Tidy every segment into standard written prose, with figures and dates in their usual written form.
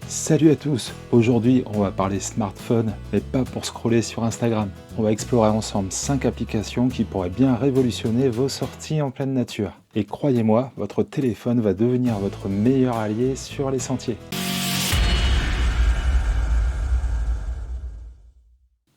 Salut à tous, aujourd'hui on va parler smartphone, mais pas pour scroller sur Instagram. On va explorer ensemble 5 applications qui pourraient bien révolutionner vos sorties en pleine nature. Et croyez-moi, votre téléphone va devenir votre meilleur allié sur les sentiers.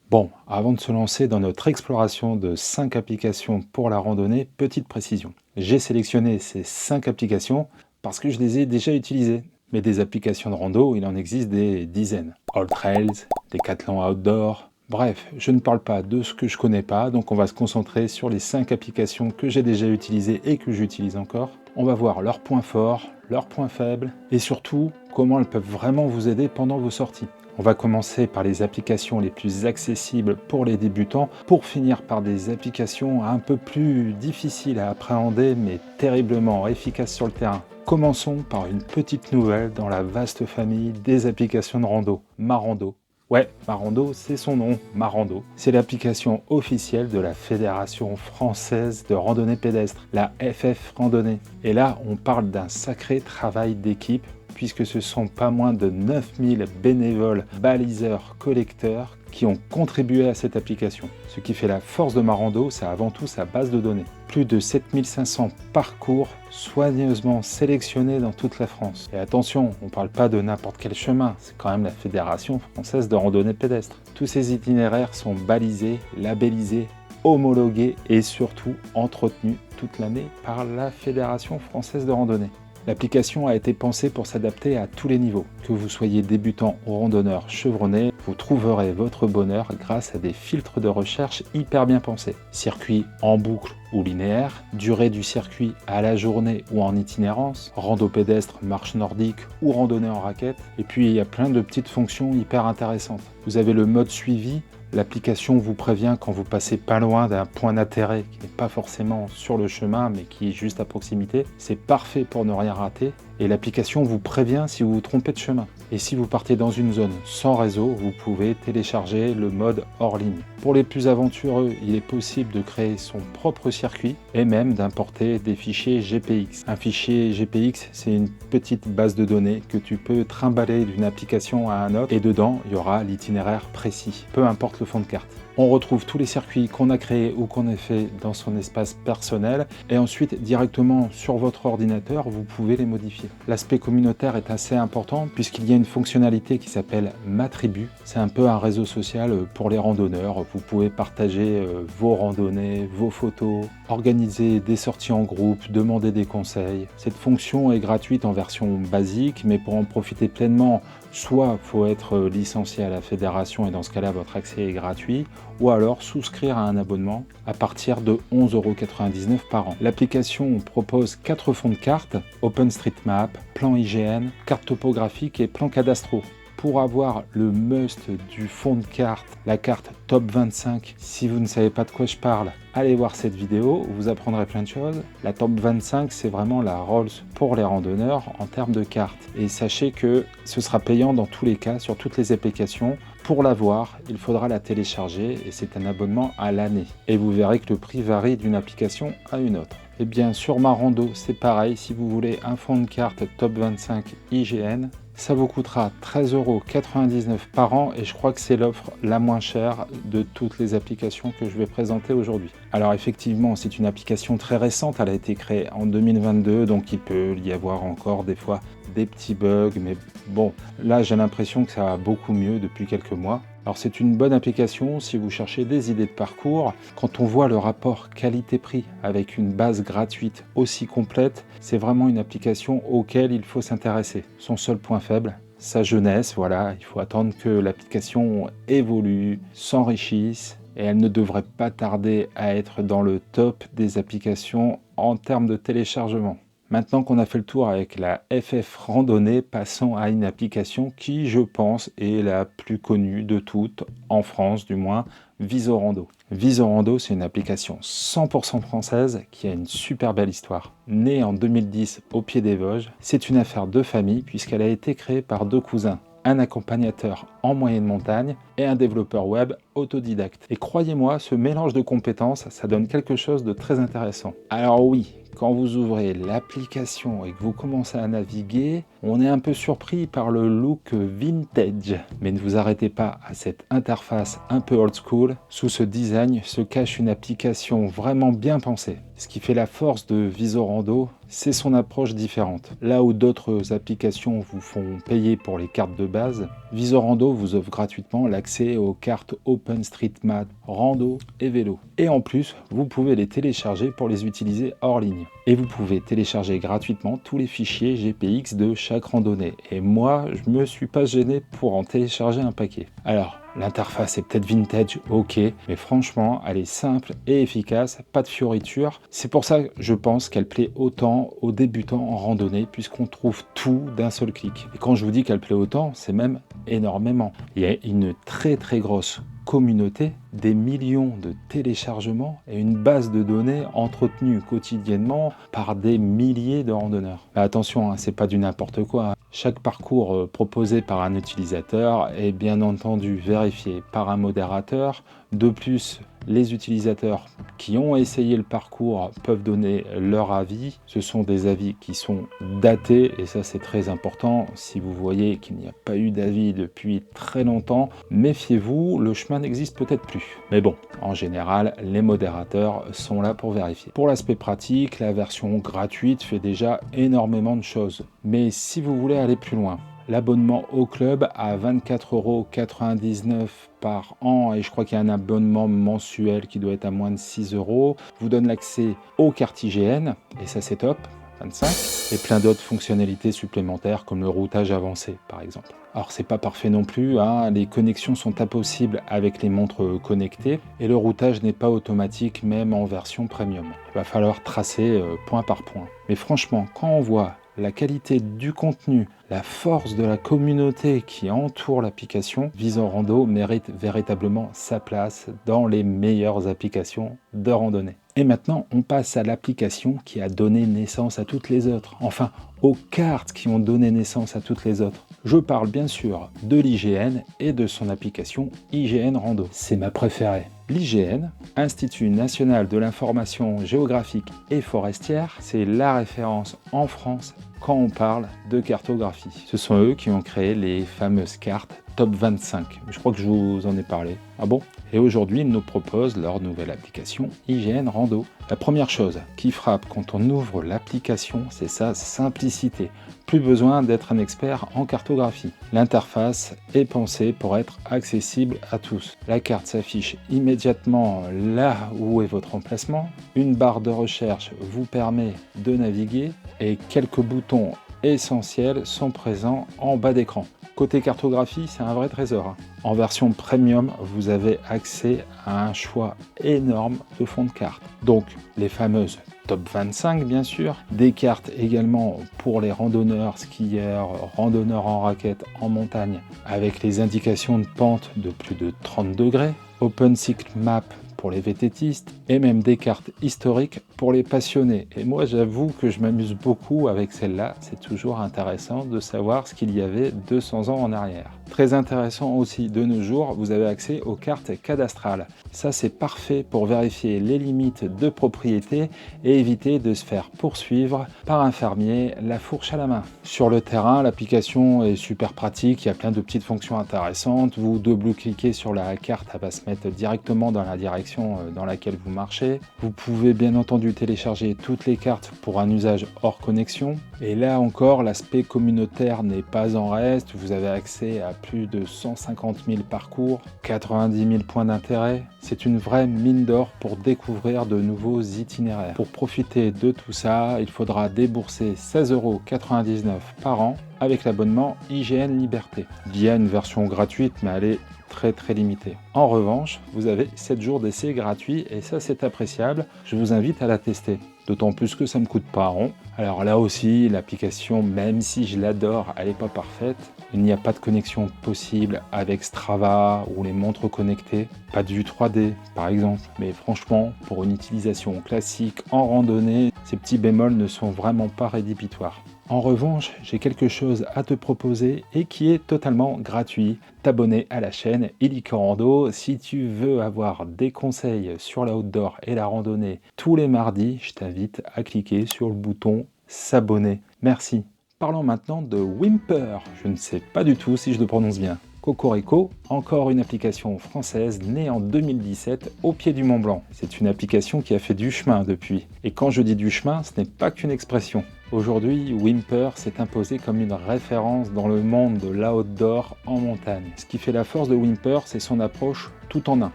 Bon, avant de se lancer dans notre exploration de 5 applications pour la randonnée, petite précision. J'ai sélectionné ces 5 applications parce que je les ai déjà utilisées. Mais des applications de rando, il en existe des dizaines. AllTrails, Decathlon Outdoor, bref, je ne parle pas de ce que je connais pas, donc on va se concentrer sur les 5 applications que j'ai déjà utilisées et que j'utilise encore. On va voir leurs points forts, leurs points faibles et surtout comment elles peuvent vraiment vous aider pendant vos sorties. On va commencer par les applications les plus accessibles pour les débutants, pour finir par des applications un peu plus difficiles à appréhender mais terriblement efficaces sur le terrain. Commençons par une petite nouvelle dans la vaste famille des applications de rando, Marando. Ouais, Marando, c'est son nom, Marando. C'est l'application officielle de la Fédération française de randonnée pédestre, la FF Randonnée. Et là, on parle d'un sacré travail d'équipe, puisque ce sont pas moins de 9000 bénévoles, baliseurs, collecteurs qui ont contribué à cette application. Ce qui fait la force de Marando, c'est avant tout sa base de données. Plus de 7500 parcours soigneusement sélectionnés dans toute la France. Et attention, on ne parle pas de n'importe quel chemin, c'est quand même la Fédération française de randonnée pédestre. Tous ces itinéraires sont balisés, labellisés, homologués et surtout entretenus toute l'année par la Fédération française de randonnée. L'application a été pensée pour s'adapter à tous les niveaux. Que vous soyez débutant ou randonneur chevronné, vous trouverez votre bonheur grâce à des filtres de recherche hyper bien pensés. Circuit en boucle ou linéaire, durée du circuit à la journée ou en itinérance, rando pédestre, marche nordique ou randonnée en raquette. Et puis il y a plein de petites fonctions hyper intéressantes. Vous avez le mode suivi. L'application vous prévient quand vous passez pas loin d'un point d'intérêt qui n'est pas forcément sur le chemin mais qui est juste à proximité. C'est parfait pour ne rien rater et l'application vous prévient si vous vous trompez de chemin. Et si vous partez dans une zone sans réseau, vous pouvez télécharger le mode hors ligne. Pour les plus aventureux, il est possible de créer son propre circuit et même d'importer des fichiers GPX. Un fichier GPX, c'est une petite base de données que tu peux trimballer d'une application à un autre et dedans, il y aura l'itinéraire précis, peu importe le fond de carte. On retrouve tous les circuits qu'on a créés ou qu'on a fait dans son espace personnel et ensuite directement sur votre ordinateur, vous pouvez les modifier. L'aspect communautaire est assez important puisqu'il y a une fonctionnalité qui s'appelle Ma Tribu. C'est un peu un réseau social pour les randonneurs. Vous pouvez partager vos randonnées, vos photos, organiser des sorties en groupe, demander des conseils. Cette fonction est gratuite en version basique, mais pour en profiter pleinement, soit il faut être licencié à la fédération et dans ce cas-là, votre accès est gratuit, ou alors souscrire à un abonnement à partir de 11,99 € par an. L'application propose 4 fonds de cartes, OpenStreetMap, plan IGN, carte topographique et plan cadastro. Pour avoir le must du fond de carte, la carte Top 25, si vous ne savez pas de quoi je parle, allez voir cette vidéo, vous apprendrez plein de choses. La Top 25, c'est vraiment la Rolls pour les randonneurs en termes de cartes. Et sachez que ce sera payant dans tous les cas, sur toutes les applications. Pour l'avoir, il faudra la télécharger et c'est un abonnement à l'année. Et vous verrez que le prix varie d'une application à une autre. Et bien sur Marando, c'est pareil, si vous voulez un fond de carte Top 25 IGN, ça vous coûtera 13,99 € par an et je crois que c'est l'offre la moins chère de toutes les applications que je vais présenter aujourd'hui. Alors effectivement, c'est une application très récente, elle a été créée en 2022, donc il peut y avoir encore des fois des petits bugs, mais bon, là j'ai l'impression que ça va beaucoup mieux depuis quelques mois. Alors c'est une bonne application si vous cherchez des idées de parcours. Quand on voit le rapport qualité-prix avec une base gratuite aussi complète, c'est vraiment une application auquel il faut s'intéresser. Son seul point faible, sa jeunesse, voilà, il faut attendre que l'application évolue, s'enrichisse et elle ne devrait pas tarder à être dans le top des applications en termes de téléchargement. Maintenant qu'on a fait le tour avec la FF Randonnée, passons à une application qui, je pense, est la plus connue de toutes, en France du moins, Visorando. Visorando, c'est une application 100% française qui a une super belle histoire. Née en 2010 au pied des Vosges, c'est une affaire de famille puisqu'elle a été créée par 2 cousins. Un accompagnateur en moyenne montagne et un développeur web autodidacte. Et croyez-moi, ce mélange de compétences, ça donne quelque chose de très intéressant. Alors oui, quand vous ouvrez l'application et que vous commencez à naviguer, on est un peu surpris par le look vintage. Mais ne vous arrêtez pas à cette interface un peu old school. Sous ce design se cache une application vraiment bien pensée. Ce qui fait la force de Visorando, c'est son approche différente. Là où d'autres applications vous font payer pour les cartes de base, Visorando vous offre gratuitement l'accès aux cartes OpenStreetMap, Rando et Vélo. Et en plus, vous pouvez les télécharger pour les utiliser hors ligne. Et vous pouvez télécharger gratuitement tous les fichiers GPX de chaque randonnée. Et moi, je me suis pas gêné pour en télécharger un paquet. Alors, l'interface est peut-être vintage, ok, mais franchement, elle est simple et efficace, pas de fioritures. C'est pour ça que je pense qu'elle plaît autant aux débutants en randonnée, puisqu'on trouve tout d'un seul clic. Et quand je vous dis qu'elle plaît autant, c'est même énormément. Il y a une très grosse communauté, des millions de téléchargements et une base de données entretenue quotidiennement par des milliers de randonneurs. Mais attention, hein, c'est pas du n'importe quoi, hein. Chaque parcours proposé par un utilisateur est bien entendu vérifié par un modérateur. De plus, les utilisateurs qui ont essayé le parcours peuvent donner leur avis. Ce sont des avis qui sont datés et ça c'est très important. Si vous voyez qu'il n'y a pas eu d'avis depuis très longtemps, méfiez-vous, le chemin n'existe peut-être plus. Mais bon, en général, les modérateurs sont là pour vérifier. Pour l'aspect pratique, la version gratuite fait déjà énormément de choses. Mais si vous voulez aller plus loin, l'abonnement au club à 24,99 € par an et je crois qu'il y a un abonnement mensuel qui doit être à moins de 6 € vous donne l'accès aux cartes IGN et ça c'est top, 25, et plein d'autres fonctionnalités supplémentaires comme le routage avancé par exemple. Alors c'est pas parfait non plus, hein, les connexions sont impossibles avec les montres connectées et le routage n'est pas automatique même en version premium. Il va falloir tracer point par point. Mais franchement, quand on voit la qualité du contenu, la force de la communauté qui entoure l'application, Visorando mérite véritablement sa place dans les meilleures applications de randonnée. Et maintenant, on passe à l'application qui a donné naissance à toutes les autres. Enfin, aux cartes qui ont donné naissance à toutes les autres. Je parle bien sûr de l'IGN et de son application IGN Rando. C'est ma préférée. L'IGN, Institut national de l'information géographique et forestière, c'est la référence en France quand on parle de cartographie. Ce sont eux qui ont créé les fameuses cartes Top 25. Je crois que je vous en ai parlé. Ah bon? Et aujourd'hui, ils nous proposent leur nouvelle application IGN Rando. La première chose qui frappe quand on ouvre l'application, c'est sa simplicité. Plus besoin d'être un expert en cartographie. L'interface est pensée pour être accessible à tous. La carte s'affiche immédiatement là où est votre emplacement. Une barre de recherche vous permet de naviguer et quelques boutons essentiels sont présents en bas d'écran. Côté cartographie, c'est un vrai trésor, hein. En version premium, vous avez accès à un choix énorme de fonds de cartes. Donc, les fameuses Top 25, bien sûr. Des cartes également pour les randonneurs, skieurs, randonneurs en raquette, en montagne, avec les indications de pente de plus de 30 degrés. OpenStreetMap pour les VTTistes et même des cartes historiques pour les passionnés. Et moi, j'avoue que je m'amuse beaucoup avec celle-là. C'est toujours intéressant de savoir ce qu'il y avait 200 ans en arrière. Très intéressant aussi, de nos jours, vous avez accès aux cartes cadastrales. Ça, c'est parfait pour vérifier les limites de propriété et éviter de se faire poursuivre par un fermier la fourche à la main. Sur le terrain, l'application est super pratique, il y a plein de petites fonctions intéressantes. Vous double-cliquez sur la carte, elle va se mettre directement dans la direction dans laquelle vous marchez. Vous pouvez bien entendu télécharger toutes les cartes pour un usage hors connexion. Et là encore, l'aspect communautaire n'est pas en reste. Vous avez accès à plus de 150 000 parcours, 90 000 points d'intérêt. C'est une vraie mine d'or pour découvrir de nouveaux itinéraires. Pour profiter de tout ça, il faudra débourser 16,99 € par an avec l'abonnement IGN Liberté. Il y a une version gratuite, mais elle est très limitée. En revanche, vous avez 7 jours d'essai gratuits et ça c'est appréciable. Je vous invite à la tester. D'autant plus que ça ne me coûte pas un rond. Alors là aussi, l'application, même si je l'adore, elle n'est pas parfaite. Il n'y a pas de connexion possible avec Strava ou les montres connectées. Pas de vue 3D, par exemple. Mais franchement, pour une utilisation classique en randonnée, ces petits bémols ne sont vraiment pas rédhibitoires. En revanche, j'ai quelque chose à te proposer et qui est totalement gratuit. T'abonner à la chaîne Illico Rando. Si tu veux avoir des conseils sur la outdoor et la randonnée tous les mardis, je t'invite à cliquer sur le bouton s'abonner. Merci. parlons maintenant de Whymper. Je ne sais pas du tout si je le prononce bien. Cocorico, encore une application française née en 2017 au pied du Mont Blanc. C'est une application qui a fait du chemin depuis. Et quand je dis du chemin, ce n'est pas qu'une expression. Aujourd'hui, Whymper s'est imposé comme une référence dans le monde de l'outdoor en montagne. Ce qui fait la force de Whymper, c'est son approche tout en un.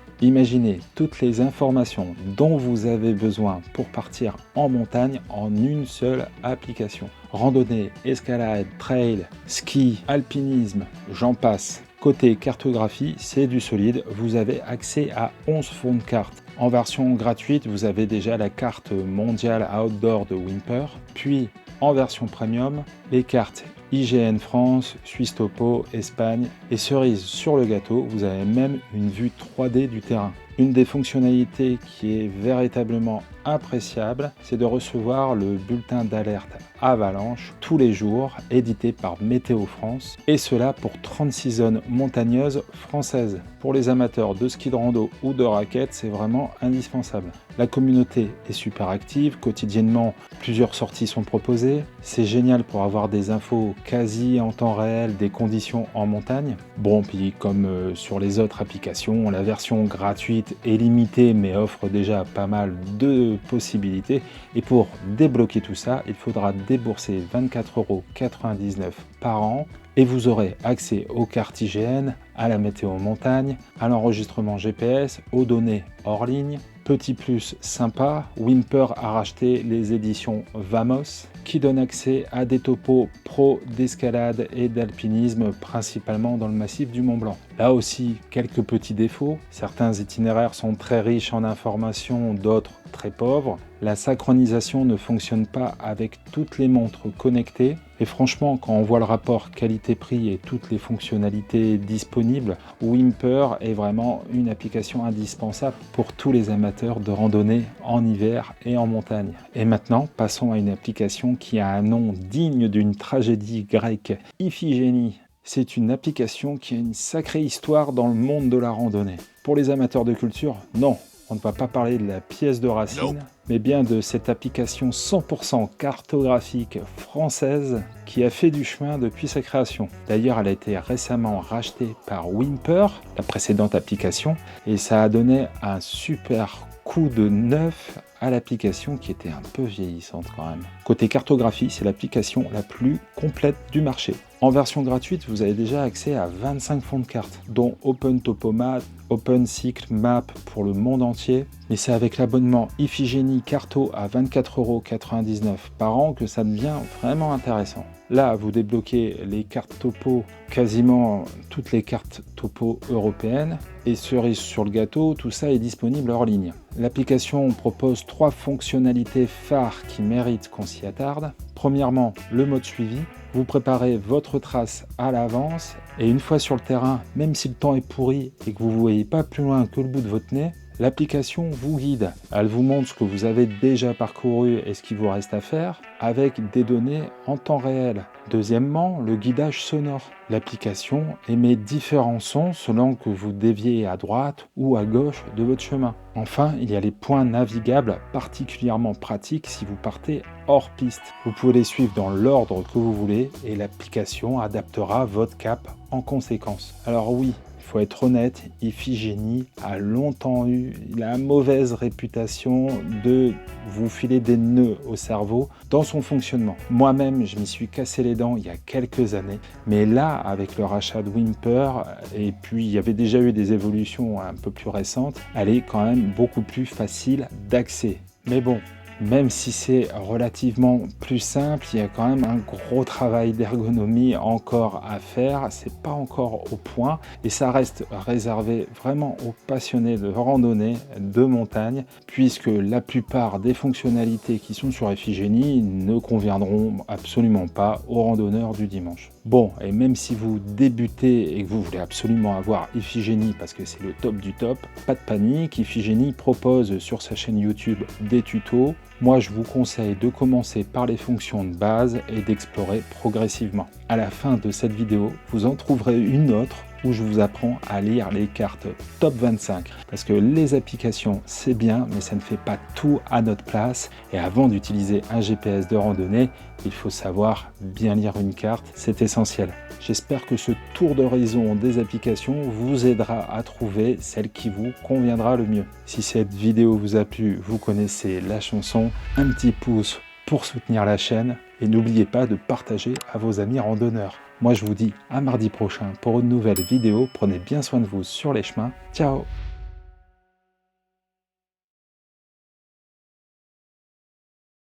Imaginez toutes les informations dont vous avez besoin pour partir en montagne en une seule application. Randonnée, escalade, trail, ski, alpinisme, j'en passe. Côté cartographie, c'est du solide, vous avez accès à 11 fonds de cartes. En version gratuite, vous avez déjà la carte mondiale outdoor de Whymper, puis en version premium, les cartes IGN France, Suisse Topo, Espagne et cerise sur le gâteau, vous avez même une vue 3D du terrain. Une des fonctionnalités qui est véritablement appréciable, c'est de recevoir le bulletin d'alerte avalanche tous les jours, édité par Météo France, et cela pour 36 zones montagneuses françaises. Pour les amateurs de ski de rando ou de raquettes, c'est vraiment indispensable. La communauté est super active, quotidiennement plusieurs sorties sont proposées. C'est génial pour avoir des infos quasi en temps réel des conditions en montagne. Bon, puis comme sur les autres applications, la version gratuite est limitée mais offre déjà pas mal de possibilités. Et pour débloquer tout ça, il faudra débourser 24,99 € par an. Et vous aurez accès aux cartes IGN, à la météo montagne, à l'enregistrement GPS, aux données hors ligne. Petit plus sympa, Whymper a racheté les éditions Vamos qui donnent accès à des topos pro d'escalade et d'alpinisme, principalement dans le massif du Mont Blanc. Là aussi, quelques petits défauts. Certains itinéraires sont très riches en informations, d'autres très pauvres. La synchronisation ne fonctionne pas avec toutes les montres connectées. Et franchement, quand on voit le rapport qualité-prix et toutes les fonctionnalités disponibles, Whymper est vraiment une application indispensable pour tous les amateurs de randonnée en hiver et en montagne. Et maintenant, passons à une application qui a un nom digne d'une tragédie grecque, Iphigénie. C'est une application qui a une sacrée histoire dans le monde de la randonnée. Pour les amateurs de culture, non, on ne va pas parler de la pièce de Racine, mais bien de cette application 100% cartographique française qui a fait du chemin depuis sa création. D'ailleurs, elle a été récemment rachetée par Whymper, la précédente application, et ça a donné un super coup de neuf à l'application qui était un peu vieillissante quand même. Côté cartographie, c'est l'application la plus complète du marché. En version gratuite, vous avez déjà accès à 25 fonds de cartes, dont Open Topomat, Open Cycle Map pour le monde entier. Mais c'est avec l'abonnement Iphigénie Carto à 24,99 € par an que ça devient vraiment intéressant. Là, vous débloquez les cartes topo, quasiment toutes les cartes topo européennes. Et cerise sur le gâteau, tout ça est disponible hors ligne. L'application propose 3 fonctionnalités phares qui méritent qu'on s'y attarde. Premièrement, le mode suivi. Vous préparez votre trace à l'avance et une fois sur le terrain, même si le temps est pourri et que vous ne voyez pas plus loin que le bout de votre nez, l'application vous guide. Elle vous montre ce que vous avez déjà parcouru et ce qu'il vous reste à faire avec des données en temps réel. Deuxièmement, le guidage sonore. L'application émet différents sons selon que vous déviez à droite ou à gauche de votre chemin. Enfin, il y a les points navigables particulièrement pratiques si vous partez hors piste. Vous pouvez les suivre dans l'ordre que vous voulez et l'application adaptera votre cap en conséquence. Alors oui, il faut être honnête, Iphigénie a longtemps eu la mauvaise réputation de vous filer des nœuds au cerveau dans son fonctionnement. Moi-même, je m'y suis cassé les dents il y a quelques années, mais là, avec le rachat de Whymper, et puis il y avait déjà eu des évolutions un peu plus récentes, elle est quand même beaucoup plus facile d'accès. Mais bon, même si c'est relativement plus simple, il y a quand même un gros travail d'ergonomie encore à faire. C'est pas encore au point et ça reste réservé vraiment aux passionnés de randonnée, de montagne, puisque la plupart des fonctionnalités qui sont sur Iphigénie ne conviendront absolument pas aux randonneurs du dimanche. Bon, et même si vous débutez et que vous voulez absolument avoir Iphigénie parce que c'est le top du top, pas de panique, Iphigénie propose sur sa chaîne YouTube des tutos. Moi, je vous conseille de commencer par les fonctions de base et d'explorer progressivement. À la fin de cette vidéo, vous en trouverez une autre où je vous apprends à lire les cartes top 25. Parce que les applications, c'est bien, mais ça ne fait pas tout à notre place. Et avant d'utiliser un GPS de randonnée, il faut savoir bien lire une carte, c'est essentiel. J'espère que ce tour d'horizon des applications vous aidera à trouver celle qui vous conviendra le mieux. Si cette vidéo vous a plu, vous connaissez la chanson, un petit pouce pour soutenir la chaîne et n'oubliez pas de partager à vos amis randonneurs. Moi je vous dis à mardi prochain pour une nouvelle vidéo, prenez bien soin de vous sur les chemins, ciao!